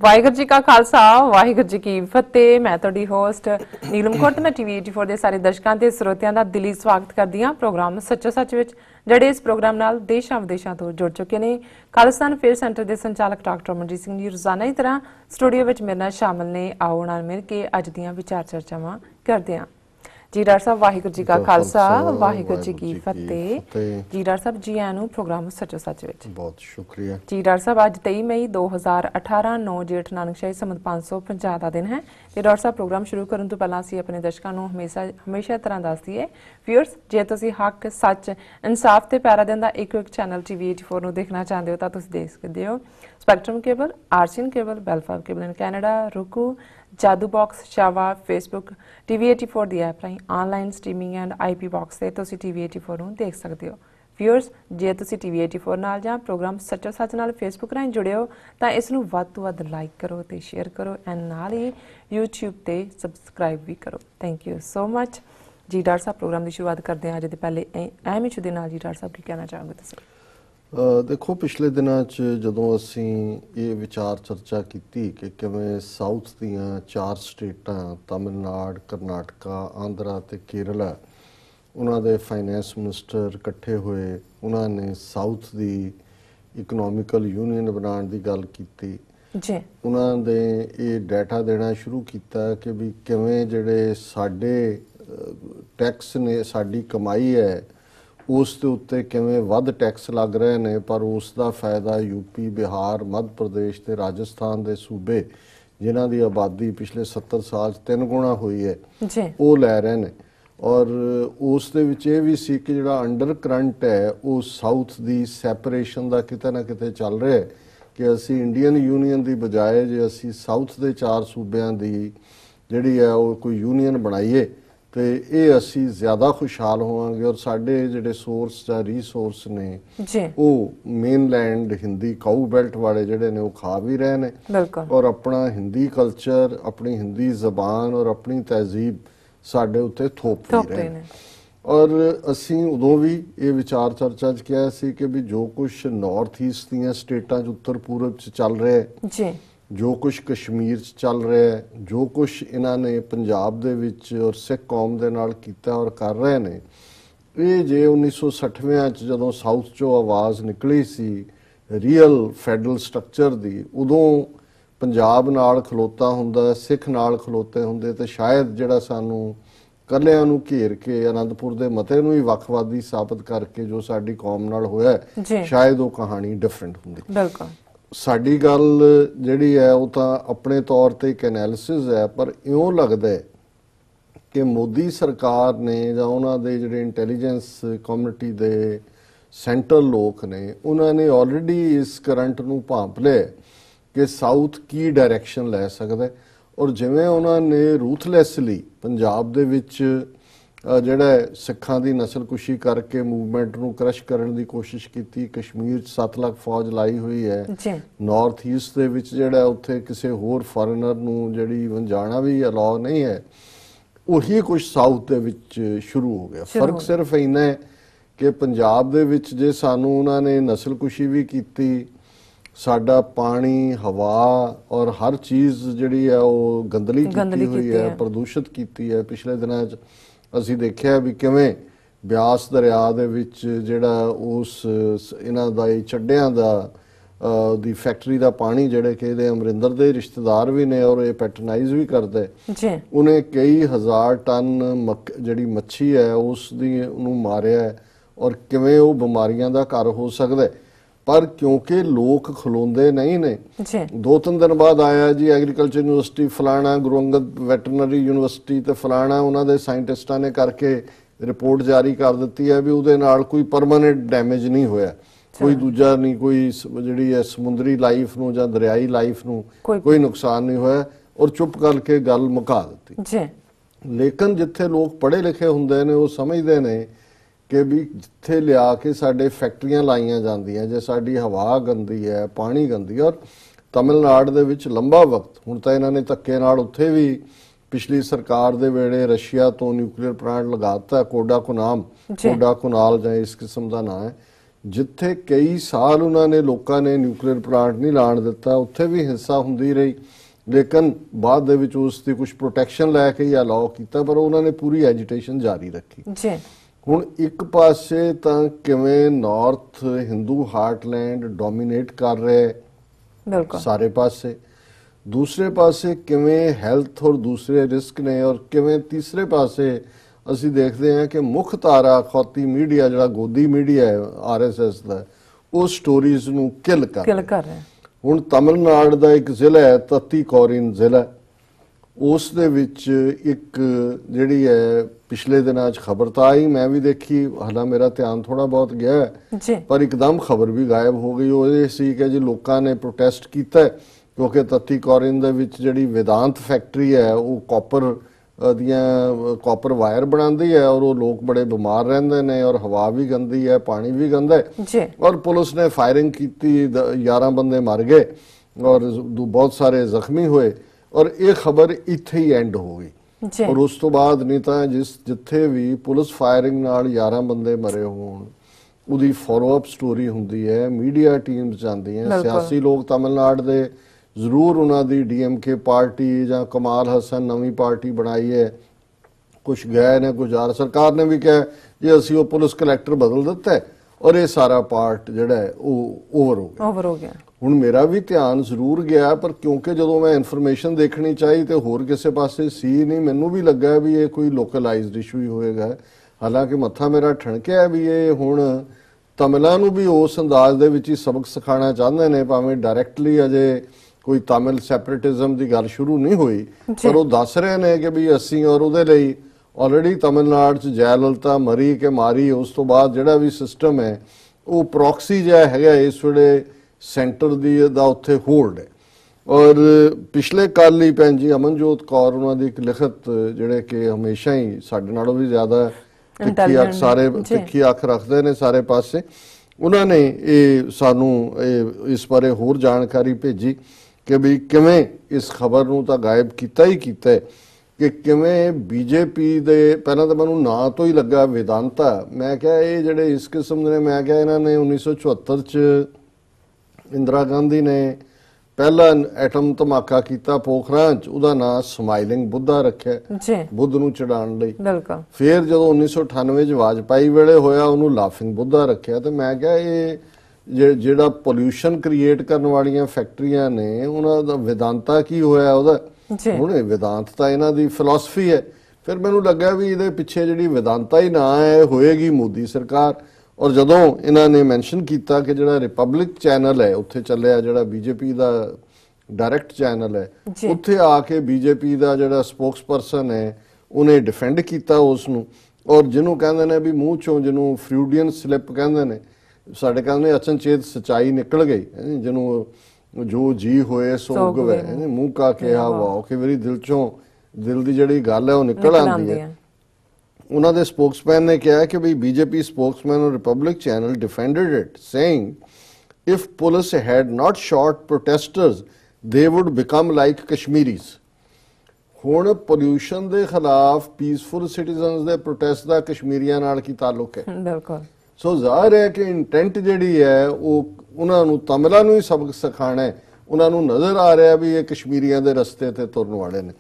ਵਾਹਿਗੁਰੂ ਜੀ ਕਾ ਖਾਲਸਾ ਵਾਹਿਗੁਰੂ ਜੀ ਕੀ ਫਤਿਹ। ਮੈਂ ਤੁਹਾਡੀ ਹੋਸਟ ਨੀਲਮ ਕੌਰ ਤੇ ਮੈਂ ਟੀਵੀ 84 ਦੇ ਸਾਰੇ ਦਰਸ਼ਕਾਂ ਤੇ ਸਰੋਤਿਆਂ ਦਾ ਦਿਲੀ ਸਵਾਗਤ ਕਰਦੀ ਹਾਂ ਪ੍ਰੋਗਰਾਮ ਸੱਚੋ ਸੱਚ ਵਿੱਚ, ਜਿਹੜੇ ਇਸ ਪ੍ਰੋਗਰਾਮ ਨਾਲ ਦੇਸ਼ਾਂ ਵਿਦੇਸ਼ਾਂ ਤੋਂ ਜੁੜ ਚੁੱਕੇ ਨੇ। ਖਾਲਿਸਤਾਨ ਫੇਅਰ ਸੈਂਟਰ ਦੇ ਸੰਚਾਲਕ ਡਾਕਟਰ ਅਮਨਜੀਤ ਸਿੰਘ ਜੀ ਰੋਜ਼ਾਨਾ ਦੀ ਤਰ੍ਹਾਂ ਸਟੂਡੀਓ ਵਿੱਚ ਮੇਰੇ ਨਾਲ ਸ਼ਾਮਲ ਨੇ। ਆਓ ਨਾਲ ਮਿਲ ਕੇ ਅੱਜ ਦੀਆਂ ਵਿਚਾਰ ਚਰਚਾਵਾਂ ਕਰਦੇ ਹਾਂ। जी डॉक्टर साहब वाहिगुरू जी का खालसा वाहिगुरू जी की फतेह। जी डॉक्टर साहब जी आया प्रोग्राम सचो सच विच बहुत शुक्रिया जी। डॉक्टर साहब अज 23 मई 2018 9 जेठ नानकशाही संमत 550 का दिन है। तो डॉक्टर साहब प्रोग्राम शुरू करने तो पहला असीं अपने दर्शकों को हमेशा तरह दस दईए व्यूअर्स, जे तुसीं हक सच इंसाफ ते पैरा देण दा एक चैनल TV 84 ਨੂੰ देखना चाहते हो तो तुसीं देख सकते हो। स्पैक्ट्रम केबल, आर्शियन केबल, बेलफार cable in Canada, Roku, Jadoo box, शावा, फेसबुक, TV 84 ਦੀ ਐਪ ਰਾਹੀਂ online streaming and IP box ਤੇ ਤੁਸੀਂ TV 84 ਨੂੰ ਦੇਖ ਸਕਦੇ ਹੋ। ਵਿਊਅਰਸ, ਜੇ ਤੁਸੀਂ TV 84 ਨਾਲ ਜਾਂ ਪ੍ਰੋਗਰਾਮ ਸੱਚੋ ਸੱਚ ਨਾਲ ਫੇਸਬੁੱਕ ਰਾਹੀਂ ਜੁੜੇ ਹੋ ਤਾਂ ਇਸ ਨੂੰ ਵੱਧ ਤੋਂ ਵੱਧ ਲਾਈਕ ਕਰੋ ਤੇ ਸ਼ੇਅਰ ਕਰੋ ਐਂਡ ਨਾਲ ਹੀ YouTube ਤੇ ਸਬਸਕ੍ਰਾਈਬ ਵੀ ਕਰੋ। ਥੈਂਕ ਯੂ ਸੋ ਮਚ ਜੀ। ਡਾਕਟਰ ਸਾਹਿਬ ਪ੍ਰੋਗਰਾਮ ਦੀ ਸ਼ੁਰੂਆਤ ਕਰਦੇ ਹਾਂ ਅੱਜ ਦੇ ਪਹਿਲੇ ਅਹਿਮ ਇਸ਼ੂ ਦੇ ਨਾਲ। ਜੀ ਡਾਕਟਰ ਸਾਹਿਬ ਕੀ ਕਹਿਣਾ ਚਾਹੋਗੇ ਤੁਸੀਂ? देखो, पिछले दिनों जदों असी ये विचार चर्चा की कि किवें साउथ दीयां 4 स्टेटां तमिलनाडु, करनाटका, आंध्रा ते केरला, उन्हां दे फाइनैंस मिनिस्टर इकट्ठे होए, उन्होंने साउथ दी इकनॉमिकल यूनियन बनाने की गल की जी। उन्होंने ये डाटा देना शुरू किया कि भी किवें जिहड़े साडे टैक्स ने साडी कमाई है उस दे उत्ते किवें वध टैक्स लग रहे हैं, पर उसका फायदा यूपी, बिहार, मध्य प्रदेश ते राजस्थान के सूबे जिन्हां दी आबादी पिछले 70 साल 3 गुणा हुई है वो लै रहे हैं। और उस दे विच ये भी सी कि जिहड़ा अंडर करंट है वो साउथ दी सैपरेशन का किते ना किते चल रहा है कि असी इंडियन यूनीयन की बजाय जे असी साउथ के 4 सूबियां की जिहड़ी है वो कोई यूनीयन बनाईए तो ये असी ज़्यादा खुशहाल होवांगे और साडे जिहड़े सोर्स या रिसोर्स ने वो मेनलैंड हिंदी काऊ बैल्ट वाले जिहड़े ने वो खा भी रहे हैं और अपना हिंदी कल्चर, अपनी हिंदी जबान और अपनी तहजीब साडे उत्ते थोप भी रहे हैं। और असी उदों भी ये विचार चर्चा च किया सी कि भी जो कुछ नॉर्थ ईस्ट दीयां स्टेटां च उत्तर पूरब च चल रहा है, जो कुछ कश्मीर चल रहा है, जो कुछ इन्होंने पंजाब दे विच और सिख कौम दे नाल कीता और कर रहे हैं, ये जे 1960 जदों साउथ चो आवाज़ निकली सी रियल फैडरल स्ट्रक्चर दी, उदों पंजाब नाल खलोता हुंदा, सिख नाल खलोते हुंदे तो शायद जिहड़ा सानू कलियां नू घेर के आनंदपुर दे मते नू ही वखवादी साबित करके जो साडी कौम नाल होया शायद वो कहानी डिफरेंट हुंदी। बिल्कुल साडी गल जिहड़ी है वो तो अपने तौर पर एक एनालिसिस है, पर इउं लगदा है कि मोदी सरकार ने जां उन्हां दे जिहड़े इंटैलीजेंस कम्युनिटी दे सेंट्रल लोग ने उन्होंने ऑलरेडी इस करंट नूं भांप लिया कि साउथ की डायरैक्शन लै सकदा है। और जिवें उन्होंने रूथलैसली पंजाब दे विच जिहड़ा सिखां दी नस्लकुशी करके मूवमेंट नूं क्रश करने की कोशिश की, कश्मीर 7 लाख फौज लाई हुई है, नॉर्थ ईस्ट दे विच जिहड़ा उत्थे किसी होर फॉरेनर नूं जिहड़ी जाना भी अलाउ नहीं है, उही कुछ साउथ दे विच शुरू हो गया। फर्क सिर्फ इन्ना है कि पंजाब दे विच जे सानू उन्होंने नस्लकुशी भी की, साडा पानी, हवा और हर चीज़ जिहड़ी है वो गंदली की हुई है, प्रदूषित की है। पिछले दिनों असी देखिया भी किवें ब्यास दरिया दे विच जिहड़ा उस इन्हां दा चड्डियां दा दी फैक्ट्री दा पानी जिहड़े कि इहदे अमरिंदर दे रिश्तेदार भी ने और ये पैटरनाइज भी करदे, उन्हें कई हज़ार टन जिहड़ी मच्छी है उस दी उहनूं मारिया है और किवें वो बीमारियां दा घर हो सकदा है। पर क्योंकि लोग खलोंदे नहीं ने, 2-3 दिन बाद आया जी एग्रीकल्चर यूनिवर्सिटी फलाना, गुरु अंगद वैटरनरी यूनिवर्सिटी तो फलाना उन्होंने साइंटिस्टां ने करके रिपोर्ट जारी कर दी है भी उहदे नाल कोई परमानेंट डैमेज नहीं होया, कोई दूजा नहीं, कोई जिहड़ी है समुद्री लाइफ नूं जां दरियाई लाइफ नूं कोई नुकसान नहीं होया और चुप करके गल मुका दी। लेकिन जिथे लोग पढ़े लिखे हुंदे ने वो समझते हैं कि भी जिथे लिया के साडे फैक्ट्रियां लाइयां जांदियां, जे साडी हवा गंदी है, पानी गंदी है। और तमिलनाडु दे विच लंबा वक्त हुण तां इन्हां ने धक्के नाल उत्थे भी पिछली सरकार दे वेले रशिया तो न्यूक्लीयर प्लांट लगाता, कोडाकुनाल जां इस किस्म का नाम है, ਜਿੱਥੇ ਕਈ ਸਾਲ ਉਹਨਾਂ ਨੇ ਲੋਕਾਂ ਨੇ ਨਿਊਕਲੀਅਰ ਪਲਾਂਟ ਨਹੀਂ ਲਾਣ ਦਿੱਤਾ, ਉੱਥੇ ਵੀ ਹਿੰਸਾ ਹੁੰਦੀ ਰਹੀ, ਲੇਕਿਨ ਬਾਅਦ ਦੇ ਵਿੱਚ ਉਸ ਦੀ ਕੁਝ ਪ੍ਰੋਟੈਕਸ਼ਨ ਲੈ ਕੇ ਜਾਂ ਲਾਅ ਕੀਤਾ, ਪਰ ਉਹਨਾਂ ਨੇ ਪੂਰੀ ਐਜੀਟੇਸ਼ਨ ਜਾਰੀ ਰੱਖੀ ਜੀ। ਹੁਣ ਇੱਕ ਪਾਸੇ ਤਾਂ ਕਿਵੇਂ ਨਾਰਥ ਹਿੰਦੂ ਹਾਰਟਲੈਂਡ ਡੋਮੀਨੇਟ ਕਰ ਰਿਹਾ ਹੈ ਬਿਲਕੁਲ ਸਾਰੇ ਪਾਸੇ, ਦੂਸਰੇ ਪਾਸੇ ਕਿਵੇਂ ਹੈਲਥ ਔਰ ਦੂਸਰੇ ਰਿਸਕ ਨੇ, ਔਰ ਕਿਵੇਂ ਤੀਸਰੇ ਪਾਸੇ ਅਸੀਂ ਦੇਖਦੇ ਹਾਂ ਕਿ ਮੁੱਖ ਧਾਰਾ ਅਖੌਤੀ ਮੀਡੀਆ ਜਿਹੜਾ ਗੋਦੀ ਮੀਡੀਆ ਹੈ RSS ਦਾ, ਉਹ ਸਟੋਰੀਜ਼ ਨੂੰ ਕਿਲ ਕਰ ਰਿਹਾ। ਹੁਣ ਤਮਿਲਨਾਡੂ ਦਾ ਇੱਕ ਜ਼ਿਲ੍ਹਾ ਹੈ ਤਤੀਕੋਰਿਨ ਜ਼ਿਲ੍ਹਾ, ਉਸ ਦੇ ਵਿੱਚ ਇੱਕ ਜਿਹੜੀ ਹੈ ਪਿਛਲੇ ਦਿਨਾਂ 'ਚ ਖਬਰ ਤਾਂ ਆਈ, ਮੈਂ ਵੀ ਦੇਖੀ, ਹਾਲਾਂ ਮੇਰਾ ਧਿਆਨ ਥੋੜਾ ਬਹੁਤ ਗਿਆ ਜੀ, ਪਰ ਇੱਕਦਮ ਖਬਰ ਵੀ ਗਾਇਬ ਹੋ ਗਈ। ਉਹ ਇਹ ਸੀ ਕਿ ਜੀ ਲੋਕਾਂ ਨੇ ਪ੍ਰੋਟੈਸਟ ਕੀਤਾ ਕਿਉਂਕਿ ਤਤੀਕੋਰਿਨ ਦੇ ਵਿੱਚ ਜਿਹੜੀ ਵੇਦਾਂਤ ਫੈਕਟਰੀ ਹੈ ਉਹ ਕਾਪਰ ਵਾਇਰ ਬਣਾਉਂਦੀ ਹੈ, ਔਰ ਉਹ ਲੋਕ ਬੜੇ ਬਿਮਾਰ ਰਹਿੰਦੇ ਨੇ, ਔਰ ਹਵਾ ਵੀ ਗੰਦੀ ਹੈ, ਪਾਣੀ ਵੀ ਗੰਦਾ ਹੈ ਜੀ। ਔਰ ਪੁਲਿਸ ਨੇ ਫਾਇਰਿੰਗ ਕੀਤੀ, 11 ਬੰਦੇ ਮਰ ਗਏ ਔਰ ਬਹੁਤ ਸਾਰੇ ਜ਼ਖਮੀ ਹੋਏ, ਔਰ ਇਹ ਖਬਰ ਇੱਥੇ ਹੀ ਐਂਡ ਹੋ ਗਈ। ਔਰ ਉਸ ਤੋਂ ਬਾਅਦ ਨਹੀਂ ਤਾਂ ਜਿੱਥੇ ਵੀ ਪੁਲਿਸ ਫਾਇਰਿੰਗ ਨਾਲ 11 ਬੰਦੇ ਮਰੇ ਹੋਣ, ਉਹਦੀ ਫੋਲੋ ਅਪ ਸਟੋਰੀ ਹੁੰਦੀ ਹੈ, ਮੀਡੀਆ ਟੀਮਸ ਜਾਂਦੀਆਂ, ਸਿਆਸੀ ਲੋਕ ਤਮਿਲਨਾਡੂ ਦੇ ਜ਼ਰੂਰ ਉਹਨਾਂ ਦੀ DMK ਪਾਰਟੀ ਜਾਂ ਕਮਾਲ ਹਸਨ ਨਵੀਂ ਪਾਰਟੀ ਬਣਾਈ ਹੈ, ਕੁਝ ਗਏ ਨੇ, ਕੁਝ ਆ ਸਰਕਾਰ ਨੇ ਵੀ ਕਿਹਾ ਜੇ ਅਸੀਂ ਉਹ ਪੁਲਿਸ ਕਲੈਕਟਰ ਬਦਲ ਦਿੱਤਾ ਔਰ ਇਹ ਸਾਰਾ ਪਾਰਟ ਜਿਹੜਾ ਹੈ ਉਹ ਓਵਰ ਹੋ ਗਿਆ। ਹੁਣ ਮੇਰਾ ਵੀ ਧਿਆਨ ਜ਼ਰੂਰ ਗਿਆ, ਪਰ ਕਿਉਂਕਿ ਜਦੋਂ ਮੈਂ ਇਨਫੋਰਮੇਸ਼ਨ ਦੇਖਣੀ ਚਾਹੀ ਤੇ ਹੋਰ ਕਿਸੇ ਪਾਸੇ ਸੀ ਨਹੀਂ, ਮੈਨੂੰ ਵੀ ਲੱਗਾ ਵੀ ਇਹ ਕੋਈ ਲੋਕਲਾਈਜ਼ਡ ਇਸ਼ੂ ਹੀ ਹੋਏਗਾ। ਹਾਲਾਂਕਿ ਮੱਥਾ ਮੇਰਾ ਠਣਕਿਆ ਵੀ ਇਹ ਹੁਣ ਤਮਿਲਾਂ ਨੂੰ ਵੀ ਉਸ ਅੰਦਾਜ਼ ਦੇ ਵਿੱਚ ਹੀ ਸਬਕ ਸਿਖਾਉਣਾ ਚਾਹੁੰਦੇ ਨੇ, ਭਾਵੇਂ ਡਾਇਰੈਕਟਲੀ ਅਜੇ ਕੋਈ ਤਮਿਲ ਸੈਪਰੇਟਿਜ਼ਮ ਦੀ ਗੱਲ ਸ਼ੁਰੂ ਨਹੀਂ ਹੋਈ, ਪਰ ਉਹ ਦੱਸ ਰਹੇ ਨੇ ਕਿ ਵੀ ਅਸੀਂ, ਔਰ ਉਹਦੇ ਲਈ ਆਲਰੇਡੀ ਤਮਿਲਨਾਡੂ 'ਚ ਜੈਲਲਤਾ ਮਰੀ ਕਿ ਮਾਰੀ, ਉਸ ਤੋਂ ਬਾਅਦ ਜਿਹੜਾ ਵੀ ਸਿਸਟਮ ਹੈ ਉਹ ਪ੍ਰੋਕਸੀ ਜਿਹਾ ਹੈਗਾ ਇਸ ਵੇਲੇ ਸੈਂਟਰ ਦਾ ਉੱਥੇ ਹੋਲਡ ਹੈ। ਔਰ ਪਿਛਲੇ ਕੱਲ ਹੀ ਭੈਣ ਜੀ ਅਮਨਜੋਤ ਕੌਰ ਉਹਨਾਂ ਦੀ ਇੱਕ ਲਿਖਤ, ਜਿਹੜੇ ਕਿ ਹਮੇਸ਼ਾ ਹੀ ਸਾਡੇ ਨਾਲੋਂ ਵੀ ਜ਼ਿਆਦਾ ਤਿੱਖੀ ਅੱਖ ਰੱਖਦੇ ਨੇ ਸਾਰੇ ਪਾਸੇ, ਉਹਨਾਂ ਨੇ ਇਹ ਸਾਨੂੰ ਇਸ ਬਾਰੇ ਹੋਰ ਜਾਣਕਾਰੀ ਭੇਜੀ ਕਿ ਵੀ ਕਿਵੇਂ ਇਸ ਖਬਰ ਨੂੰ ਤਾਂ ਗਾਇਬ ਕੀਤਾ ਹੀ ਕੀਤਾ ਹੈ, ਕਿ ਕਿਵੇਂ BJP ਦੇ, ਪਹਿਲਾਂ ਤਾਂ ਮੈਨੂੰ ਨਾਂ ਤੋਂ ਹੀ ਲੱਗਾ ਵੇਦਾਂਤਾ, ਮੈਂ ਕਿਹਾ ਇਹ ਜਿਹੜੇ ਇਸ ਕਿਸਮ ਦੇ ਨੇ, ਮੈਂ ਕਿਹਾ ਇਹਨਾਂ ਨੇ 1974 'ਚ ਇੰਦਰਾ ਗਾਂਧੀ ਨੇ ਪਹਿਲਾ ਐਟਮ ਧਮਾਕਾ ਕੀਤਾ ਪੋਖਰਾਨ 'ਚ, ਉਹਦਾ ਨਾਂ ਸਮਾਈਲਿੰਗ ਬੁੱਧਾ ਰੱਖਿਆ ਬੁੱਧ ਨੂੰ ਚੜਾਉਣ ਲਈ। ਫਿਰ ਜਦੋਂ 1998 'ਚ ਵਾਜਪਾਈ ਵੇਲੇ ਹੋਇਆ ਉਹਨੂੰ ਲਾਫਿੰਗ ਬੁੱਧਾ ਰੱਖਿਆ। ਤੇ ਮੈਂ ਕਿਹਾ ਇਹ ਜਿਹੜਾ ਪੋਲਿਊਸ਼ਨ ਕ੍ਰੀਏਟ ਕਰਨ ਵਾਲੀਆਂ ਫੈਕਟਰੀਆਂ ਨੇ ਉਹਨਾਂ ਦਾ ਵੇਦਾਂਤਾ ਕੀ ਹੋਇਆ ਉਹਦਾ, ਹੁਣ ਇਹ ਵੇਦਾਂਤ ਤਾਂ ਇਹਨਾਂ ਦੀ ਫਿਲਾਸਫੀ ਹੈ। ਫਿਰ ਮੈਨੂੰ ਲੱਗਾ ਵੀ ਇਹਦੇ ਪਿੱਛੇ ਜਿਹੜੀ ਵੇਦਾਂਤਾ ਹੀ ਨਾ ਹੈ ਹੋਏਗੀ ਮੋਦੀ ਸਰਕਾਰ। ਔਰ ਜਦੋਂ ਇਹਨਾਂ ਨੇ ਮੈਂਸ਼ਨ ਕੀਤਾ ਕਿ ਜਿਹੜਾ ਰਿਪਬਲਿਕ ਚੈਨਲ ਹੈ ਉੱਥੇ ਚੱਲਿਆ, ਜਿਹੜਾ BJP ਦਾ ਡਾਇਰੈਕਟ ਚੈਨਲ ਹੈ, ਉੱਥੇ ਆ ਕੇ BJP ਦਾ ਜਿਹੜਾ ਸਪੋਕਸਪਰਸਨ ਹੈ ਉਹਨੇ ਡਿਫੈਂਡ ਕੀਤਾ ਉਸ ਨੂੰ, ਔਰ ਜਿਹਨੂੰ ਕਹਿੰਦੇ ਨੇ ਵੀ ਮੂੰਹ ਚੋਂ, ਜਿਹਨੂੰ ਫਰੂਡੀਅਨ ਸਲਿਪ ਕਹਿੰਦੇ ਨੇ, ਸਾਡੇ ਕਹਿੰਦੇ ਅਚਨਚੇਤ ਸਚਾਈ ਨਿਕਲ ਗਈ, ਜਿਹਨੂੰ ਜੋ ਜੀ ਹੋਏ ਸੋ ਗਵੇ, ਮੂੰਹ ਕਾ ਕਿਹਾ ਵਾਓ, ਕਿ ਮੇਰੀ ਦਿਲ ਦੀ ਜਿਹੜੀ ਗੱਲ ਹੈ ਉਹ ਨਿਕਲ ਆਉਂਦੀ ਹੈ। ਉਹਨਾਂ ਦੇ ਸਪੋਕਸਮੈਨ ਨੇ ਕਿਹਾ ਕਿ ਵੀ BJP spokesman on Republic channel defended it, saying if police had not shot protesters they would become like Kashmiris। ਹੁਣ ਪੋਲਿਊਸ਼ਨ ਦੇ ਖਿਲਾਫ ਪੀਸਫੁਲ ਸਿਟੀਜ਼ਨਸ ਦੇ ਪ੍ਰੋਟੈਸਟ ਦਾ ਕਸ਼ਮੀਰੀਆਂ ਨਾਲ ਕੀ ਤਾਲੁਕ ਹੈ? ਬਿਲਕੁਲ। ਸੋ ਜ਼ਾਹਿਰ ਹੈ ਕਿ ਇੰਟੈਂਟ ਜਿਹੜੀ ਹੈ ਉਹ ਉਹਨਾਂ ਨੂੰ ਤਮਿਲਾਂ ਨੂੰ ਹੀ ਸਬਕ ਸਿਖਾਉਣਾ ਹੈ। ਉਹਨਾਂ ਨੂੰ ਨਜ਼ਰ ਆ ਰਿਹਾ ਵੀ ਇਹ ਕਸ਼ਮੀਰੀਆਂ ਦੇ ਰਸਤੇ ਤੇ ਤੁਰਨ ਵਾਲੇ ਨੇ।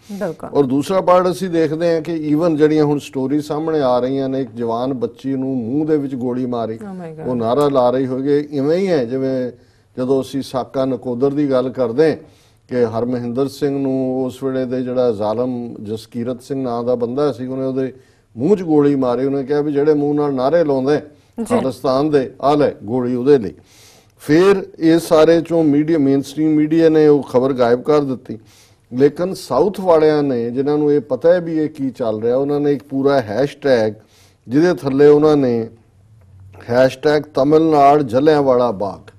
ਔਰ ਦੂਸਰਾ ਪਾਰਟ ਅਸੀਂ ਦੇਖਦੇ ਹਾਂ ਕਿ ਈਵਨ ਜਿਹੜੀਆਂ ਹੁਣ ਸਟੋਰੀ ਸਾਹਮਣੇ ਆ ਰਹੀਆਂ ਨੇ, ਇੱਕ ਜਵਾਨ ਬੱਚੀ ਨੂੰ ਮੂੰਹ ਦੇ ਵਿੱਚ ਗੋਲੀ ਮਾਰੀ, ਉਹ ਨਾਰਾ ਲਾ ਰਹੀ ਹੋਏਗੀ। ਇਵੇਂ ਹੀ ਹੈ ਜਿਵੇਂ ਜਦੋਂ ਅਸੀਂ ਸਾਕਾ ਨਕੋਦਰ ਦੀ ਗੱਲ ਕਰਦੇ ਕਿ ਹਰਮਹਿੰਦਰ ਸਿੰਘ ਨੂੰ ਉਸ ਵੇਲੇ ਦੇ ਜਿਹੜਾ ਜ਼ਾਲਮ ਜਸਕੀਰਤ ਸਿੰਘ ਨਾਂ ਦਾ ਬੰਦਾ ਸੀ, ਉਹਨੇ ਉਹਦੇ ਮੂੰਹ 'ਚ ਗੋਲੀ ਮਾਰੀ। ਉਹਨੇ ਕਿਹਾ ਵੀ ਜਿਹੜੇ ਮੂੰਹ ਨਾਲ ਨਾਰੇ ਲਾਉਂਦੇ ਖਾਲਿਸਤਾਨ ਦੇ, ਆ ਲੈ ਗੋਲੀ ਉਹਦੇ ਲਈ। ਫਿਰ ਇਹ ਸਾਰੇ ਚੋਂ ਮੀਡੀਆ, ਮੇਨ ਸਟ੍ਰੀਮ ਮੀਡੀਆ ਨੇ ਉਹ ਖਬਰ ਗਾਇਬ ਕਰ ਦਿੱਤੀ। ਲੇਕਿਨ ਸਾਊਥ ਵਾਲਿਆਂ ਨੇ, ਜਿਨ੍ਹਾਂ ਨੂੰ ਇਹ ਪਤਾ ਹੈ ਵੀ ਇਹ ਕੀ ਚੱਲ ਰਿਹਾ, ਉਹਨਾਂ ਨੇ ਇੱਕ ਪੂਰਾ ਹੈਸ਼ਟੈਗ, ਜਿਹਦੇ ਥੱਲੇ ਉਹਨਾਂ ਨੇ ਹੈਸ਼ਟੈਗ ਤਮਿਲਨਾਡੂ ਜਲਿਆਂਵਾਲਾ ਬਾਗ,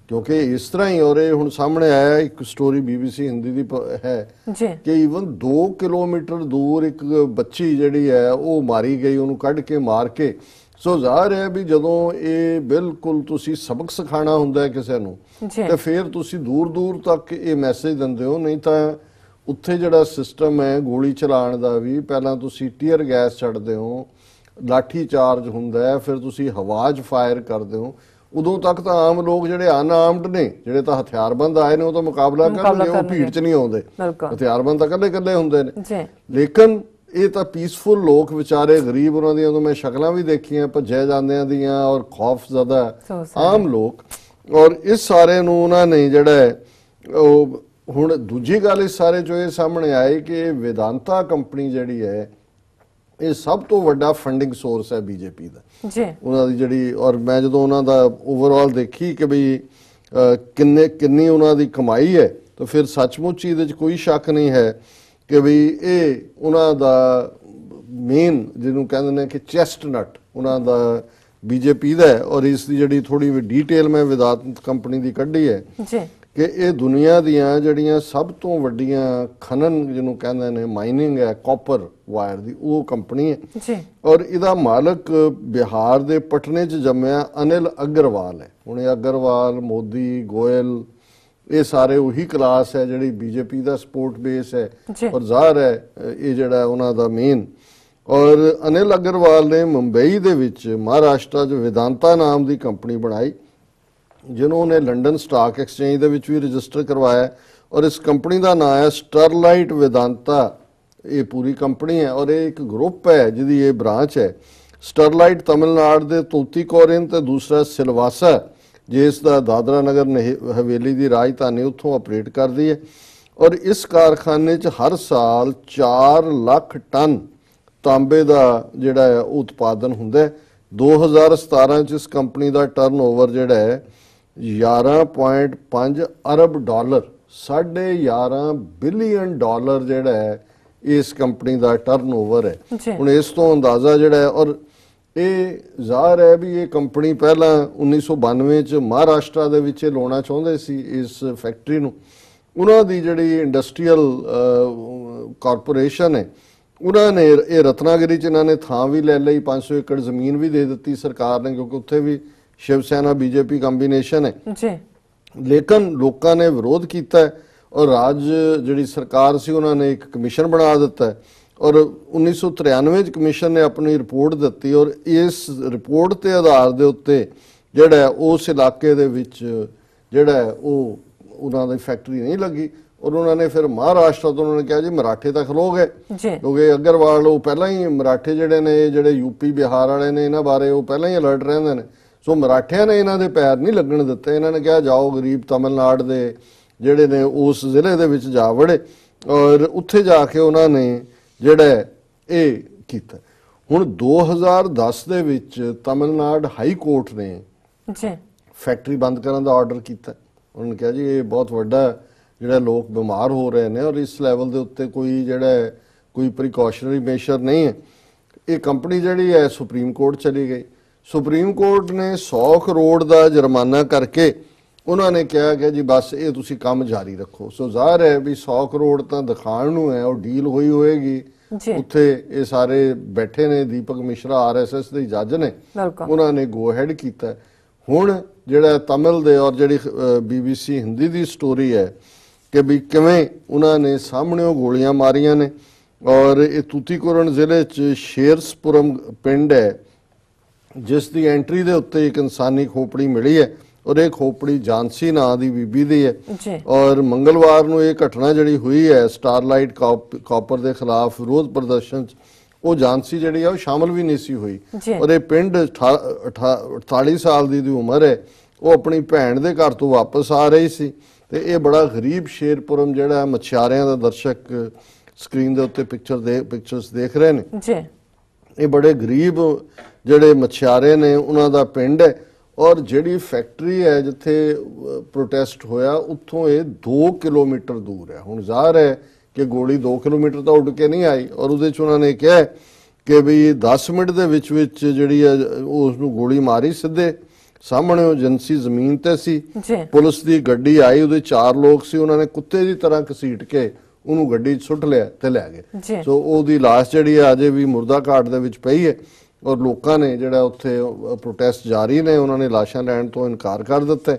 ਕਿਉਂਕਿ ਇਸ ਤਰ੍ਹਾਂ ਹੀ। ਔਰ ਇਹ ਹੁਣ ਸਾਹਮਣੇ ਆਇਆ ਇੱਕ ਸਟੋਰੀ BBC ਹਿੰਦੀ ਦੀ ਹੈ ਕਿ ਈਵਨ 2 ਕਿਲੋਮੀਟਰ ਦੂਰ ਇੱਕ ਬੱਚੀ ਜਿਹੜੀ ਹੈ ਉਹ ਮਾਰੀ ਗਈ, ਉਹਨੂੰ ਕੱਢ ਕੇ ਮਾਰ ਕੇ। ਸੋ ਜ਼ਾਹਿਰ ਹੈ ਵੀ ਜਦੋਂ ਇਹ ਬਿਲਕੁਲ ਤੁਸੀਂ ਸਬਕ ਸਿਖਾਉਣਾ ਹੁੰਦਾ ਹੈ ਕਿਸੇ ਨੂੰ, ਤੇ ਫਿਰ ਤੁਸੀਂ ਦੂਰ ਦੂਰ ਤੱਕ ਇਹ ਮੈਸੇਜ ਦਿੰਦੇ ਹੋ। ਨਹੀਂ ਤਾਂ ਉੱਥੇ ਜਿਹੜਾ ਸਿਸਟਮ ਹੈ ਗੋਲੀ ਚਲਾਉਣ ਦਾ ਵੀ, ਪਹਿਲਾਂ ਤੁਸੀਂ ਟੀਅਰ ਗੈਸ ਛੱਡਦੇ ਹੋ, ਲਾਠੀ ਚਾਰਜ ਹੁੰਦਾ ਹੈ, ਫਿਰ ਤੁਸੀਂ ਹਵਾ 'ਚ ਫਾਇਰ ਕਰਦੇ ਹੋ, ਉਦੋਂ ਤੱਕ ਤਾਂ ਆਮ ਲੋਕ ਜਿਹੜੇ ਅਨਆਰਮਡ ਨੇ, ਜਿਹੜੇ ਤਾਂ ਹਥਿਆਰਬੰਦ ਆਏ ਨੇ, ਉਹ ਤਾਂ ਮੁਕਾਬਲਾ ਕਰਨਗੇ, ਉਹ ਭੀੜ 'ਚ ਨਹੀਂ ਆਉਂਦੇ। ਹਥਿਆਰਬੰਦ ਤਾਂ ਇਕੱਲੇ ਹੁੰਦੇ ਨੇ। ਲੇਕਿਨ ਇਹ ਤਾਂ ਪੀਸਫੁਲ ਲੋਕ ਵਿਚਾਰੇ, ਗਰੀਬ, ਉਹਨਾਂ ਦੀਆਂ ਤਾਂ ਮੈਂ ਸ਼ਕਲਾਂ ਵੀ ਦੇਖੀਆਂ ਭੱਜੇ ਜਾਂਦਿਆਂ ਦੀਆਂ, ਔਰ ਖੌਫ ਜ਼ਦਾ ਆਮ ਲੋਕ। ਔਰ ਇਸ ਸਾਰੇ ਨੂੰ ਉਹਨਾਂ ਨੇ ਜਿਹੜਾ ਉਹ ਹੁਣ ਦੂਜੀ ਗੱਲ ਇਸ ਸਾਰੇ ਚੋਂ ਇਹ ਸਾਹਮਣੇ ਆਈ ਕਿ ਵੇਦਾਂਤਾ ਕੰਪਨੀ ਜਿਹੜੀ ਹੈ ਇਹ ਸਭ ਤੋਂ ਵੱਡਾ ਫੰਡਿੰਗ ਸੋਰਸ ਹੈ ਬੀਜੇਪੀ ਦਾ ਜੀ। ਉਹਨਾਂ ਦੀ ਜਿਹੜੀ, ਔਰ ਮੈਂ ਜਦੋਂ ਉਹਨਾਂ ਦਾ ਓਵਰਆਲ ਦੇਖੀ ਕਿ ਬਈ ਕਿੰਨੀ ਉਹਨਾਂ ਦੀ ਕਮਾਈ ਹੈ, ਤਾਂ ਫਿਰ ਸੱਚਮੁੱਚ ਇਹਦੇ 'ਚ ਕੋਈ ਸ਼ੱਕ ਨਹੀਂ ਹੈ ਕਿ ਬਈ ਇਹ ਉਹਨਾਂ ਦਾ ਮੇਨ, ਜਿਹਨੂੰ ਕਹਿੰਦੇ ਨੇ ਕਿ ਚੈਸਟਨਟ, ਉਹਨਾਂ ਦਾ ਬੀਜੇਪੀ ਦਾ ਹੈ। ਔਰ ਇਸ ਦੀ ਜਿਹੜੀ ਥੋੜੀ ਵੀ ਡੀਟੇਲ ਮੈਂ ਵੇਦਾਂਤ ਕੰਪਨੀ ਦੀ ਕੱਢੀ ਹੈ ਕਿ ਇਹ ਦੁਨੀਆ ਦੀਆਂ ਜਿਹੜੀਆਂ ਸਭ ਤੋਂ ਵੱਡੀਆਂ ਖਨਨ, ਜਿਹਨੂੰ ਕਹਿੰਦੇ ਨੇ ਮਾਈਨਿੰਗ ਹੈ ਕਾਪਰ ਵਾਇਰ ਦੀ, ਉਹ ਕੰਪਨੀ ਹੈ। ਔਰ ਇਹਦਾ ਮਾਲਕ ਬਿਹਾਰ ਦੇ ਪਟਨੇ 'ਚ ਜੰਮਿਆ ਅਨਿਲ ਅਗਰਵਾਲ ਹੈ। ਹੁਣ ਇਹ ਅਗਰਵਾਲ, ਮੋਦੀ, ਗੋਇਲ, ਇਹ ਸਾਰੇ ਉਹੀ ਕਲਾਸ ਹੈ ਜਿਹੜੀ ਬੀਜੇਪੀ ਦਾ ਸਪੋਰਟ ਬੇਸ ਹੈ, ਔਰ ਜ਼ਾਹਰ ਹੈ ਇਹ ਜਿਹੜਾ ਉਹਨਾਂ ਦਾ ਮੇਨ। ਔਰ ਅਨਿਲ ਅਗਰਵਾਲ ਨੇ ਮੁੰਬਈ ਦੇ ਵਿੱਚ ਮਹਾਰਾਸ਼ਟਰ 'ਚ ਵੇਦਾਂਤਾ ਨਾਮ ਦੀ ਕੰਪਨੀ ਬਣਾਈ, ਜਿਹਨੂੰ ਉਹਨੇ ਲੰਡਨ ਸਟਾਕ ਐਕਸਚੇਂਜ ਦੇ ਵਿੱਚ ਵੀ ਰਜਿਸਟਰ ਕਰਵਾਇਆ। ਔਰ ਇਸ ਕੰਪਨੀ ਦਾ ਨਾਮ ਹੈ ਸਟਰਲਾਈਟ ਵੇਦਾਂਤਾ। ਇਹ ਪੂਰੀ ਕੰਪਨੀ ਹੈ ਔਰ ਇਹ ਇੱਕ ਗਰੁੱਪ ਹੈ ਜਿਹਦੀ ਇਹ ਬ੍ਰਾਂਚ ਹੈ। ਸਟਰਲਾਈਟ ਤਮਿਲਨਾਡੂ ਦੇ ਤੂਤੀਕੋਰਿਨ ਤੇ ਦੂਸਰਾ ਸਿਲਵਾਸਾ, ਜਿਸ ਦਾ ਦਾਦਰਾ ਨਗਰ ਹਵੇਲੀ ਦੀ ਰਾਜਧਾਨੀ, ਉੱਥੋਂ ਆਪਰੇਟ ਕਰਦੀ ਹੈ। ਔਰ ਇਸ ਕਾਰਖਾਨੇ 'ਚ ਹਰ ਸਾਲ 4 ਲੱਖ ਟਨ ਤਾਂਬੇ ਦਾ ਜਿਹੜਾ ਹੈ ਉਤਪਾਦਨ ਹੁੰਦਾ ਹੈ। 2017 'ਚ ਇਸ ਕੰਪਨੀ ਦਾ ਟਰਨਓਵਰ ਜਿਹੜਾ ਹੈ 11.5 ਅਰਬ ਡਾਲਰ, $11.5 ਬਿਲੀਅਨ ਜਿਹੜਾ ਹੈ ਇਸ ਕੰਪਨੀ ਦਾ ਟਰਨਓਵਰ ਹੈ। ਹੁਣ ਇਸ ਤੋਂ ਅੰਦਾਜ਼ਾ ਜਿਹੜਾ ਹੈ, ਔਰ ਇਹ ਜ਼ਾਹਰ ਹੈ ਵੀ ਇਹ ਕੰਪਨੀ ਪਹਿਲਾਂ 1992 ਚ ਮਹਾਰਾਸ਼ਟਰ ਦੇ ਵਿੱਚ ਲਾਉਣਾ ਚਾਹੁੰਦੇ ਸੀ ਇਸ ਫੈਕਟਰੀ ਨੂੰ। ਉਹਨਾਂ ਦੀ ਜਿਹੜੀ ਇੰਡਸਟਰੀਅਲ ਕਾਰਪੋਰੇਸ਼ਨ ਹੈ, ਉਹਨਾਂ ਨੇ ਇਹ ਰਤਨਾਗਿਰੀ ਚ ਇਹਨਾਂ ਨੇ ਥਾਂ ਵੀ ਲੈ ਲਈ, 500 ਏਕੜ ਜ਼ਮੀਨ ਵੀ ਦੇ ਦਿੱਤੀ ਸਰਕਾਰ ਨੇ, ਕਿਉਂਕਿ ਉੱਥੇ ਵੀ ਸ਼ਿਵ ਸੈਨਾ ਬੀਜੇਪੀ ਕੰਬੀਨੇਸ਼ਨ ਹੈ ਜੀ। ਲੇਕਿਨ ਲੋਕਾਂ ਨੇ ਵਿਰੋਧ ਕੀਤਾ ਔਰ ਰਾਜ ਜਿਹੜੀ ਸਰਕਾਰ ਸੀ ਉਹਨਾਂ ਨੇ ਇੱਕ ਕਮਿਸ਼ਨ ਬਣਾ ਦਿੱਤਾ ਔਰ 1993 ਚ ਕਮਿਸ਼ਨ ਨੇ ਆਪਣੀ ਰਿਪੋਰਟ ਦਿੱਤੀ ਔਰ ਇਸ ਰਿਪੋਰਟ ਤੇ ਆਧਾਰ ਦੇ ਉੱਤੇ ਜਿਹੜਾ ਉਸ ਇਲਾਕੇ ਦੇ ਵਿੱਚ ਜਿਹੜਾ ਉਹ ਉਹਨਾਂ ਦੀ ਫੈਕਟਰੀ ਨਹੀਂ ਲੱਗੀ ਔਰ ਉਹਨਾਂ ਨੇ ਫਿਰ ਮਹਾਰਾਸ਼ਟਰ ਤੋਂ ਉਹਨਾਂ ਨੇ ਕਿਹਾ ਜੀ ਮਰਾਠੇ ਤਾਂ ਖਲੋ ਗਏ, ਕਿਉਂਕਿ ਅਗਰਵਾਲ ਉਹ ਪਹਿਲਾਂ ਹੀ ਮਰਾਠੇ ਜਿਹੜੇ ਨੇ ਜਿਹੜੇ ਯੂਪੀ ਬਿਹਾਰ ਵਾਲੇ ਨੇ ਇਹਨਾਂ ਬਾਰੇ ਉਹ ਪਹਿਲਾਂ ਹੀ ਅਲਰਟ ਰਹਿੰਦੇ ਨੇ। ਸੋ ਮਰਾਠਿਆਂ ਨੇ ਇਹਨਾਂ ਦੇ ਪੈਰ ਨਹੀਂ ਲੱਗਣ ਦਿੱਤੇ। ਇਹਨਾਂ ਨੇ ਕਿਹਾ ਜਾਓ ਗਰੀਬ ਤਮਿਲਨਾਡੂ ਦੇ ਜਿਹੜੇ ਨੇ ਉਸ ਜ਼ਿਲ੍ਹੇ ਦੇ ਵਿੱਚ ਜਾ ਵੜੇ ਔਰ ਉੱਥੇ ਜਾ ਕੇ ਉਹਨਾਂ ਨੇ ਜਿਹੜਾ ਇਹ ਕੀਤਾ। ਹੁਣ 2010 ਦੇ ਵਿੱਚ ਤਮਿਲਨਾਡੂ ਹਾਈ ਕੋਰਟ ਨੇ ਫੈਕਟਰੀ ਬੰਦ ਕਰਨ ਦਾ ਆਰਡਰ ਕੀਤਾ। ਉਹਨਾਂ ਨੇ ਕਿਹਾ ਜੀ ਇਹ ਬਹੁਤ ਵੱਡਾ ਜਿਹੜਾ ਲੋਕ ਬਿਮਾਰ ਹੋ ਰਹੇ ਨੇ ਔਰ ਇਸ ਲੈਵਲ ਦੇ ਉੱਤੇ ਕੋਈ ਜਿਹੜਾ ਕੋਈ ਪ੍ਰੀਕਾਸ਼ਨਰੀ ਮੈਸ਼ਰ ਨਹੀਂ ਹੈ। ਇਹ ਕੰਪਨੀ ਜਿਹੜੀ ਹੈ ਸੁਪਰੀਮ ਕੋਰਟ ਚਲੀ ਗਈ। ਸੁਪਰੀਮ ਕੋਰਟ ਨੇ 100 ਕਰੋੜ ਦਾ ਜੁਰਮਾਨਾ ਕਰਕੇ ਉਹਨਾਂ ਨੇ ਕਿਹਾ ਕਿ ਜੀ ਬਸ ਇਹ ਤੁਸੀਂ ਕੰਮ ਜਾਰੀ ਰੱਖੋ। ਸੋ ਜ਼ਾਹਰ ਹੈ ਵੀ 100 ਕਰੋੜ ਤਾਂ ਦਿਖਾਉਣ ਨੂੰ ਹੈ, ਉਹ ਡੀਲ ਹੋਈ ਹੋਏਗੀ। ਉੱਥੇ ਇਹ ਸਾਰੇ ਬੈਠੇ ਨੇ, ਦੀਪਕ ਮਿਸ਼ਰਾ RSS ਦੇ ਜੱਜ ਨੇ, ਉਹਨਾਂ ਨੇ ਗੋ ਹੈਡ ਕੀਤਾ। ਹੁਣ ਜਿਹੜਾ ਤਮਿਲ ਦੇ ਔਰ ਜਿਹੜੀ BBC ਹਿੰਦੀ ਦੀ ਸਟੋਰੀ ਹੈ ਕਿ ਵੀ ਕਿਵੇਂ ਉਹਨਾਂ ਨੇ ਸਾਹਮਣੇੋਂ ਗੋਲੀਆਂ ਮਾਰੀਆਂ ਨੇ ਔਰ ਇਹ ਤੂਤੀਕੋਰਨ ਜ਼ਿਲ੍ਹੇ 'ਚ ਸ਼ੇਰਸਪੁਰਮ ਪਿੰਡ ਹੈ ਜਿਸ ਦੀ ਐਂਟਰੀ ਦੇ ਉੱਤੇ ਇੱਕ ਇਨਸਾਨੀ ਖੋਪੜੀ ਮਿਲੀ ਹੈ ਔਰ ਇਹ ਖੋਪੜੀ ਜਾਂਸੀ ਨਾਂ ਦੀ ਬੀਬੀ ਦੀ ਹੈ। ਔਰ ਮੰਗਲਵਾਰ ਨੂੰ ਇਹ ਘਟਨਾ ਜਿਹੜੀ ਹੋਈ ਹੈ ਸਟਾਰਲਾਈਟ ਕਾਪਰ ਦੇ ਖਿਲਾਫ ਵਿਰੋਧ ਪ੍ਰਦਰਸ਼ਨ 'ਚ, ਉਹ ਜਾਂਸੀ ਜਿਹੜੀ ਆ ਉਹ ਸ਼ਾਮਲ ਵੀ ਨਹੀਂ ਸੀ ਹੋਈ। ਔਰ ਇਹ ਪਿੰਡ 48 ਸਾਲ ਦੀ ਉਮਰ ਹੈ, ਉਹ ਆਪਣੀ ਭੈਣ ਦੇ ਘਰ ਤੋਂ ਵਾਪਸ ਆ ਰਹੀ ਸੀ ਤੇ ਇਹ ਬੜਾ ਗਰੀਬ ਸ਼ੇਰਪੁਰਮ ਜਿਹੜਾ ਮਛਿਆਰਿਆਂ ਦਾ ਦਰਸ਼ਕ ਸਕਰੀਨ ਦੇ ਉੱਤੇ ਪਿਕਚਰਸ ਦੇਖ ਰਹੇ ਨੇ, ਇਹ ਬੜੇ ਗਰੀਬ ਜਿਹੜੇ ਮਛਿਆਰੇ ਨੇ ਉਹਨਾਂ ਦਾ ਪਿੰਡ ਹੈ ਔਰ ਜਿਹੜੀ ਫੈਕਟਰੀ ਹੈ ਜਿੱਥੇ ਪ੍ਰੋਟੈਸਟ ਹੋਇਆ ਉੱਥੋਂ ਇਹ 2 ਕਿਲੋਮੀਟਰ ਦੂਰ ਹੈ। ਹੁਣ ਜ਼ਾਹਰ ਹੈ ਕਿ ਗੋਲੀ 2 ਕਿਲੋਮੀਟਰ ਤਾਂ ਉੱਡ ਕੇ ਨਹੀਂ ਆਈ ਔਰ ਉਹਦੇ 'ਚ ਉਹਨਾਂ ਨੇ ਕਿਹਾ ਕਿ ਵੀ 10 ਮਿੰਟ ਦੇ ਵਿੱਚ ਜਿਹੜੀ ਹੈ ਉਸ ਨੂੰ ਗੋਲੀ ਮਾਰੀ ਸਿੱਧੇ ਸਾਹਮਣੇ ਉਹ ਏਜੰਸੀ ਜ਼ਮੀਨ ਤੇ ਸੀ। ਪੁਲਿਸ ਦੀ ਗੱਡੀ ਆਈ, ਉਹਦੇ 4 ਲੋਕ ਸੀ, ਉਹਨਾਂ ਨੇ ਕੁੱਤੇ ਦੀ ਤਰ੍ਹਾਂ ਘਸੀਟ ਕੇ ਉਹਨੂੰ ਗੱਡੀ 'ਚ ਸੁੱਟ ਲਿਆ ਤੇ ਲੈ ਗਏ। ਸੋ ਉਹਦੀ ਲਾਸ਼ ਜਿਹੜੀ ਹੈ ਅਜੇ ਵੀ ਮੁਰਦਾ ਘਾਟ ਦੇ ਵਿੱਚ ਪਈ ਹੈ ਔਰ ਲੋਕਾਂ ਨੇ ਜਿਹੜਾ ਉੱਥੇ ਪ੍ਰੋਟੈਸਟ ਜਾਰੀ ਨੇ, ਉਹਨਾਂ ਨੇ ਲਾਸ਼ਾਂ ਲੈਣ ਤੋਂ ਇਨਕਾਰ ਕਰ ਦਿੱਤਾ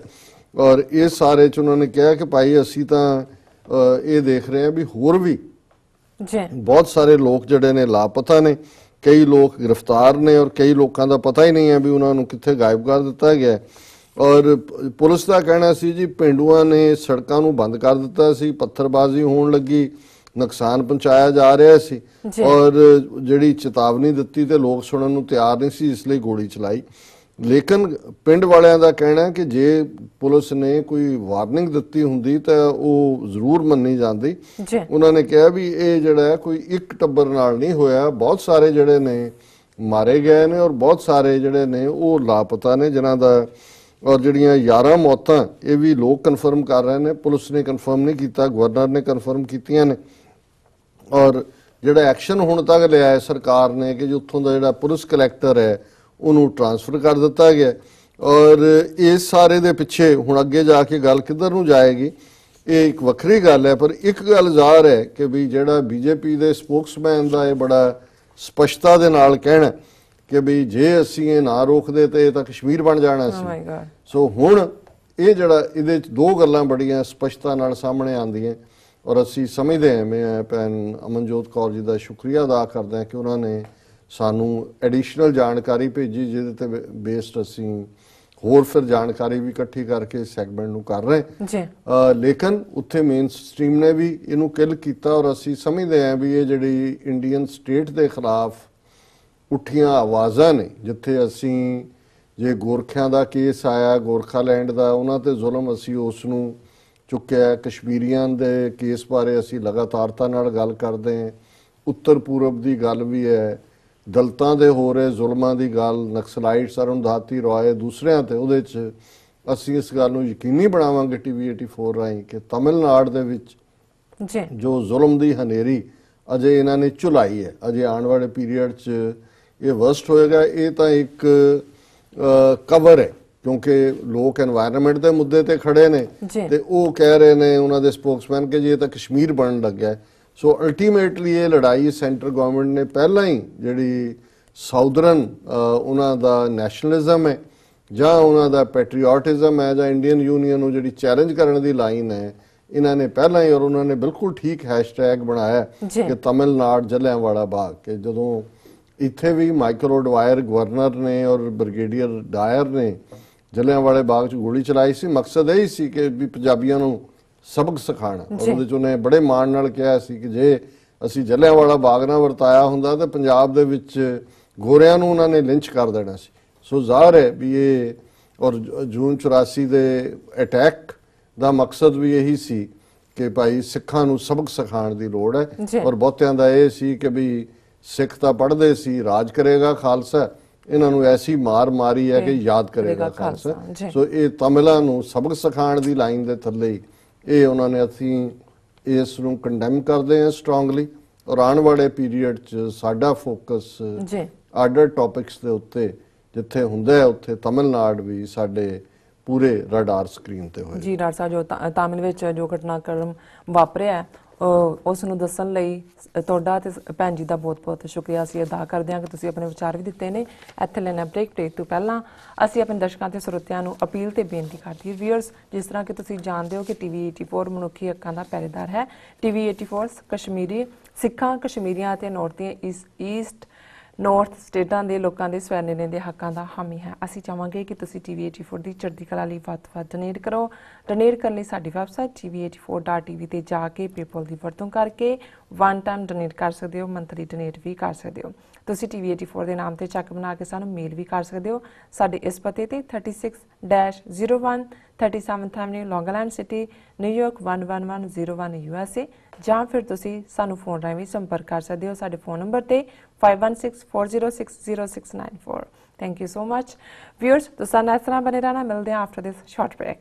ਔਰ ਇਸ ਸਾਰੇ 'ਚ ਉਹਨਾਂ ਨੇ ਕਿਹਾ ਕਿ ਭਾਈ ਅਸੀਂ ਤਾਂ ਇਹ ਦੇਖ ਰਹੇ ਹਾਂ ਵੀ ਹੋਰ ਵੀ ਬਹੁਤ ਸਾਰੇ ਲੋਕ ਜਿਹੜੇ ਨੇ ਲਾਪਤਾ ਨੇ ਕਈ ਲੋਕ ਗ੍ਰਿਫਤਾਰ ਨੇ ਔਰ ਕਈ ਲੋਕਾਂ ਦਾ ਪਤਾ ਹੀ ਨਹੀਂ ਹੈ ਵੀ ਉਹਨਾਂ ਨੂੰ ਕਿੱਥੇ ਗਾਇਬ ਕਰ ਦਿੱਤਾ ਗਿਆ। ਔਰ ਪੁਲਿਸ ਦਾ ਕਹਿਣਾ ਸੀ ਜੀ ਪੇਂਡੂਆਂ ਨੇ ਸੜਕਾਂ ਨੂੰ ਬੰਦ ਕਰ ਦਿੱਤਾ ਸੀ, ਪੱਥਰਬਾਜ਼ੀ ਹੋਣ ਲੱਗੀ, ਨੁਕਸਾਨ ਪਹੁੰਚਾਇਆ ਜਾ ਰਿਹਾ ਸੀ ਔਰ ਜਿਹੜੀ ਚੇਤਾਵਨੀ ਦਿੱਤੀ ਤੇ ਲੋਕ ਸੁਣਨ ਨੂੰ ਤਿਆਰ ਨਹੀਂ ਸੀ, ਇਸ ਲਈ ਗੋਲੀ ਚਲਾਈ। ਲੇਕਿਨ ਪਿੰਡ ਵਾਲਿਆਂ ਦਾ ਕਹਿਣਾ ਕਿ ਜੇ ਪੁਲਿਸ ਨੇ ਕੋਈ ਵਾਰਨਿੰਗ ਦਿੱਤੀ ਹੁੰਦੀ ਤਾਂ ਉਹ ਜ਼ਰੂਰ ਮੰਨੀ ਜਾਂਦੀ। ਉਹਨਾਂ ਨੇ ਕਿਹਾ ਵੀ ਇਹ ਜਿਹੜਾ ਕੋਈ ਇੱਕ ਟੱਬਰ ਨਾਲ ਨਹੀਂ ਹੋਇਆ, ਬਹੁਤ ਸਾਰੇ ਜਿਹੜੇ ਨੇ ਮਾਰੇ ਗਏ ਨੇ ਔਰ ਬਹੁਤ ਸਾਰੇ ਜਿਹੜੇ ਨੇ ਉਹ ਲਾਪਤਾ ਨੇ ਜਿਨ੍ਹਾਂ ਦਾ, ਔਰ ਜਿਹੜੀਆਂ 11 ਮੌਤਾਂ ਇਹ ਵੀ ਲੋਕ ਕਨਫਰਮ ਕਰ ਰਹੇ ਨੇ, ਪੁਲਿਸ ਨੇ ਕਨਫਰਮ ਨਹੀਂ ਕੀਤਾ, ਗਵਰਨਰ ਨੇ ਕਨਫਰਮ ਕੀਤੀਆਂ ਨੇ। ਔਰ ਜਿਹੜਾ ਐਕਸ਼ਨ ਹੁਣ ਤੱਕ ਲਿਆ ਹੈ ਸਰਕਾਰ ਨੇ ਕਿ ਉੱਥੋਂ ਦਾ ਜਿਹੜਾ ਪੁਲਿਸ ਕਲੈਕਟਰ ਹੈ ਉਹਨੂੰ ਟ੍ਰਾਂਸਫਰ ਕਰ ਦਿੱਤਾ ਗਿਆ। ਔਰ ਇਸ ਸਾਰੇ ਦੇ ਪਿੱਛੇ ਹੁਣ ਅੱਗੇ ਜਾ ਕੇ ਗੱਲ ਕਿੱਧਰ ਨੂੰ ਜਾਏਗੀ ਇਹ ਇੱਕ ਵੱਖਰੀ ਗੱਲ ਹੈ, ਪਰ ਇੱਕ ਗੱਲ ਜ਼ਾਹਰ ਹੈ ਕਿ ਵੀ ਜਿਹੜਾ ਬੀਜੇਪੀ ਦੇ ਸਪੋਕਸਮੈਨ ਦਾ ਇਹ ਬੜਾ ਸਪਸ਼ਟਤਾ ਦੇ ਨਾਲ ਕਹਿਣਾ ਕਿ ਵੀ ਜੇ ਅਸੀਂ ਇਹ ਨਾ ਰੋਕਦੇ ਤੇ ਇਹ ਤਾਂ ਕਸ਼ਮੀਰ ਬਣ ਜਾਣਾ ਸੀ। ਸੋ ਹੁਣ ਇਹ ਜਿਹੜਾ ਇਹਦੇ 'ਚ ਦੋ ਗੱਲਾਂ ਬੜੀਆਂ ਸਪਸ਼ਟਤਾ ਨਾਲ ਸਾਹਮਣੇ ਆਉਂਦੀਆਂ ਔਰ ਅਸੀਂ ਸਮਝਦੇ ਹਾਂ, ਮੈਂ ਭੈਣ ਅਮਨਜੋਤ ਕੌਰ ਜੀ ਦਾ ਸ਼ੁਕਰੀਆ ਅਦਾ ਕਰਦਾ ਹਾਂ ਕਿ ਉਹਨਾਂ ਨੇ ਸਾਨੂੰ ਐਡੀਸ਼ਨਲ ਜਾਣਕਾਰੀ ਭੇਜੀ ਜਿਹਦੇ ਤੇ ਬੇਸਡ ਅਸੀਂ ਹੋਰ ਫਿਰ ਜਾਣਕਾਰੀ ਵੀ ਇਕੱਠੀ ਕਰਕੇ ਸੈਗਮੈਂਟ ਨੂੰ ਕਰ ਰਹੇ। ਲੇਕਿਨ ਉੱਥੇ ਮੇਨ ਸਟ੍ਰੀਮ ਨੇ ਵੀ ਇਹਨੂੰ ਕਿਲ ਕੀਤਾ ਔਰ ਅਸੀਂ ਸਮਝਦੇ ਹਾਂ ਵੀ ਇਹ ਜਿਹੜੀ ਇੰਡੀਅਨ ਸਟੇਟ ਦੇ ਖਿਲਾਫ ਉੱਠੀਆਂ ਆਵਾਜ਼ਾਂ ਨੇ, ਜਿੱਥੇ ਅਸੀਂ ਜੇ ਗੋਰਖਿਆਂ ਦਾ ਕੇਸ ਆਇਆ, ਗੋਰਖਾਲੈਂਡ ਦਾ, ਉਹਨਾਂ ਤੇ ਜ਼ੁਲਮ ਅਸੀਂ ਉਸ ਨੂੰ ਚੁੱਕਿਆ, ਕਸ਼ਮੀਰੀਆਂ ਦੇ ਕੇਸ ਬਾਰੇ ਅਸੀਂ ਲਗਾਤਾਰਤਾ ਨਾਲ ਗੱਲ ਕਰਦੇ ਹਾਂ, ਉੱਤਰ ਪੂਰਬ ਦੀ ਗੱਲ ਵੀ ਹੈ, ਦਲਤਾਂ ਦੇ ਹੋ ਰਹੇ ਜ਼ੁਲਮਾਂ ਦੀ ਗੱਲ, ਨਕਸਲਾਈਟਸ, ਅਰੁਣਧਾਤੀ ਰॉय ਦੂਸਰਿਆਂ ਤੇ, ਉਹਦੇ 'ਚ ਅਸੀਂ ਇਸ ਗੱਲ ਨੂੰ ਯਕੀਨੀ ਬਣਾਵਾਂਗੇ TV 84 ਰਾਹੀਂ ਕਿ ਤਮਿਲਨਾਡੂ ਦੇ ਵਿੱਚ ਜੋ ਜ਼ੁਲਮ ਦੀ ਹਨੇਰੀ ਅਜੇ ਇਹਨਾਂ ਨੇ ਝੁਲਾਈ ਹੈ, ਅਜੇ ਆਉਣ ਵਾਲੇ ਪੀਰੀਅਡ 'ਚ ਇਹ ਵਰਸਟ ਹੋਏਗਾ। ਇਹ ਤਾਂ ਇੱਕ ਕਵਰ ਹੈ ਕਿਉਂਕਿ ਲੋਕ এনवायरमेंट ਦੇ ਮੁੱਦੇ ਤੇ ਖੜੇ ਨੇ ਤੇ ਉਹ ਕਹਿ ਰਹੇ ਨੇ ਉਹਨਾਂ ਦੇ ਸਪੋਕਸਮੈਨ ਕਿ ਜੀ ਇਹ ਤਾਂ ਕਸ਼ਮੀਰ ਬਣਨ ਲੱਗਾ। ਸੋ ਅਲਟੀਮੇਟਲੀ ਇਹ ਲੜਾਈ ਸੈਂਟਰ ਗਵਰਨਮੈਂਟ ਨੇ ਪਹਿਲਾਂ ਹੀ ਜਿਹੜੀ ਸਾਊਦਰਨ ਉਹਨਾਂ ਦਾ ਨੈਸ਼ਨਲਿਜ਼ਮ ਹੈ ਜਾਂ ਉਹਨਾਂ ਦਾ ਪੈਟਰੀਓਟਿਜ਼ਮ ਹੈ ਜਾਂ ਇੰਡੀਅਨ ਯੂਨੀਅਨ ਨੂੰ ਜਿਹੜੀ ਚੈਲੰਜ ਕਰਨ ਦੀ ਲਾਈਨ ਹੈ, ਇਹਨਾਂ ਨੇ ਪਹਿਲਾਂ ਹੀ, ਔਰ ਉਹਨਾਂ ਨੇ ਬਿਲਕੁਲ ਠੀਕ ਹੈਸ਼ਟੈਗ ਬਣਾਇਆ ਕਿ ਤਮਿਲਨਾਡੂ ਜਲਿਆਂਵਾਲਾ ਬਾਗ। ਕਿ ਜਦੋਂ ਇੱਥੇ ਵੀ ਮਾਈਕਲ ਓਡਵਾਇਰ ਗਵਰਨਰ ਨੇ ਔਰ ਬ੍ਰਿਗੇਡੀਅਰ ਡਾਇਰ ਨੇ ਜਲਿਆਂਵਾਲੇ ਬਾਗ 'ਚ ਗੋਲੀ ਚਲਾਈ ਸੀ, ਮਕਸਦ ਇਹ ਸੀ ਕਿ ਵੀ ਪੰਜਾਬੀਆਂ ਨੂੰ ਸਬਕ ਸਿਖਾਉਣਾ। ਉਹਦੇ 'ਚ ਉਹਨੇ ਬੜੇ ਮਾਣ ਨਾਲ ਕਿਹਾ ਸੀ ਕਿ ਜੇ ਅਸੀਂ ਜਲਿਆਂਵਾਲਾ ਬਾਗ ਨਾਲ ਵਰਤਾਇਆ ਹੁੰਦਾ ਤਾਂ ਪੰਜਾਬ ਦੇ ਵਿੱਚ ਗੋਰਿਆਂ ਨੂੰ ਉਹਨਾਂ ਨੇ ਲਿੰਚ ਕਰ ਦੇਣਾ ਸੀ। ਸੋ ਜ਼ਾਹਰ ਹੈ ਵੀ ਇਹ, ਔਰ ਜੂਨ 84 ਦੇ ਅਟੈਕ ਦਾ ਮਕਸਦ ਵੀ ਇਹੀ ਸੀ ਕਿ ਭਾਈ ਸਿੱਖਾਂ ਨੂੰ ਸਬਕ ਸਿਖਾਉਣ ਦੀ ਲੋੜ ਹੈ। ਔਰ ਬਹੁਤਿਆਂ ਦਾ ਇਹ ਸੀ ਕਿ ਵੀ ਸਿੱਖ ਤਾਂ ਪੜ੍ਹਦੇ ਸੀ ਰਾਜ ਕਰੇਗਾ ਖਾਲਸਾ, ਇਹਨਾਂ ਨੂੰ ਐਸੀ ਮਾਰ ਮਾਰੀ ਹੈ ਕਿ ਯਾਦ ਕਰੇਗਾ ਖਾਲਸਾ। ਸੋ ਇਹ ਤਮਿਲਾਂ ਨੂੰ ਸਬਕ ਸਿਖਾਉਣ ਦੀ ਲਾਈਨ ਦੇ ਥੱਲੇ ਇਹ ਉਹਨਾਂ ਨੇ, ਅਸੀਂ ਇਸ ਨੂੰ ਕੰਡੈਮ ਕਰਦੇ ਹਾਂ ਸਟਰੋਂਗਲੀ। ਔਰ ਆਉਣ ਵਾਲੇ ਪੀਰੀਅਡ 'ਚ ਸਾਡਾ ਫੋਕਸ ਆਡਰ ਟੌਪਿਕਸ ਦੇ ਉੱਤੇ ਜਿੱਥੇ ਹੁੰਦਾ ਹੈ ਉੱਥੇ ਤਮਿਲਨਾਡੂ ਵੀ ਸਾਡੇ ਪੂਰੇ ਰਡਾਰ ਸਕਰੀਨ ਤੇ ਹੋਏ। ਜੀ ਡਾਕਟਰ ਸਾਹਿਬ, ਜੋ ਤਾਮਿਲ ਵਿੱਚ ਜੋ ਘਟਨਾਕ੍ਰਮ ਵਾਪਰਿਆ ਉਸ ਨੂੰ ਦੱਸਣ ਲਈ ਤੁਹਾਡਾ ਤੇ ਭੈਣ ਜੀ ਦਾ ਬਹੁਤ-ਬਹੁਤ ਸ਼ੁਕਰੀਆ ਅਸੀਂ ਅਦਾ ਕਰਦੇ ਹਾਂ ਕਿ ਤੁਸੀਂ ਆਪਣੇ ਵਿਚਾਰ ਵੀ ਦਿੱਤੇ ਨੇ। ਇੱਥੇ ਲੈਣਾ ਬ੍ਰੇਕ ਤੋਂ ਪਹਿਲਾਂ ਅਸੀਂ ਆਪਣੇ ਦਰਸ਼ਕਾਂ ਤੇ ਸਰੋਤਿਆਂ ਨੂੰ ਅਪੀਲ ਤੇ ਬੇਨਤੀ ਕਰਦੀ ਵੀਅਰਸ, ਜਿਸ ਤਰ੍ਹਾਂ ਕਿ ਤੁਸੀਂ ਜਾਣਦੇ ਹੋ ਕਿ TV 84 ਮਨੁੱਖੀ ਹੱਕਾਂ ਦਾ ਪਹਿਰੇਦਾਰ ਹੈ। TV 84 ਕਸ਼ਮੀਰੀ ਸਿੱਖਾਂ, ਕਸ਼ਮੀਰੀਆਂ ਅਤੇ ਈਸਟ ਨਾਰਥ ਸਟੇਟਾਂ ਦੇ ਲੋਕਾਂ ਦੇ ਸਵੈ-ਨਿਰਣੇ ਦੇ ਹੱਕਾਂ ਦਾ ਹਾਮੀ ਹੈ। ਅਸੀਂ ਚਾਹਾਂਗੇ ਕਿ ਤੁਸੀਂ TV 84 ਦੀ ਚੜ੍ਹਦੀ ਕਲਾ ਲਈ ਵੱਧ ਤੋਂ ਵੱਧ ਡੋਨੇਟ ਕਰੋ। ਡੋਨੇਟ ਕਰਨ ਲਈ ਸਾਡੀ ਵੈਬਸਾਈਟ tv84.tv ਤੇ ਜਾ ਕੇ ਪੇਪਲ ਦੀ ਵਰਤੋਂ ਕਰਕੇ ਵਨ ਟਾਈਮ ਡੋਨੇਟ ਕਰ ਸਕਦੇ ਹੋ, ਮੰਥਲੀ ਡੋਨੇਟ ਵੀ ਕਰ ਸਕਦੇ ਹੋ। ਤੁਸੀਂ TV 84 ਦੇ ਨਾਮ ਤੇ ਚੈੱਕ ਬਣਾ ਕੇ ਸਾਨੂੰ ਮੇਲ ਵੀ ਕਰ ਸਕਦੇ ਹੋ। ਸਾਡੇ ਇਸ ਪਤੇ ਤੇ 36-01 37th Avenue, Long Island City, New York 11101 USA, ਜਾਂ ਫਿਰ ਤੁਸੀਂ ਸਾਨੂੰ ਫੋਨ ਰਾਹੀਂ ਵੀ ਸੰਪਰਕ ਕਰ ਸਕਦੇ ਹੋ ਸਾਡੇ ਫੋਨ ਨੰਬਰ ਤੇ 5164060694। Thank you so much viewers. ਤੁਸੀਂ ਨਾਲ ਇਸ ਤਰ੍ਹਾਂ ਬਣੇ ਰਹਿਣਾ। ਮਿਲਦੇ ਹਾਂ ਆਫਟਰ ਦਿਸ ਸ਼ਾਰਟ ਬ੍ਰੇਕ।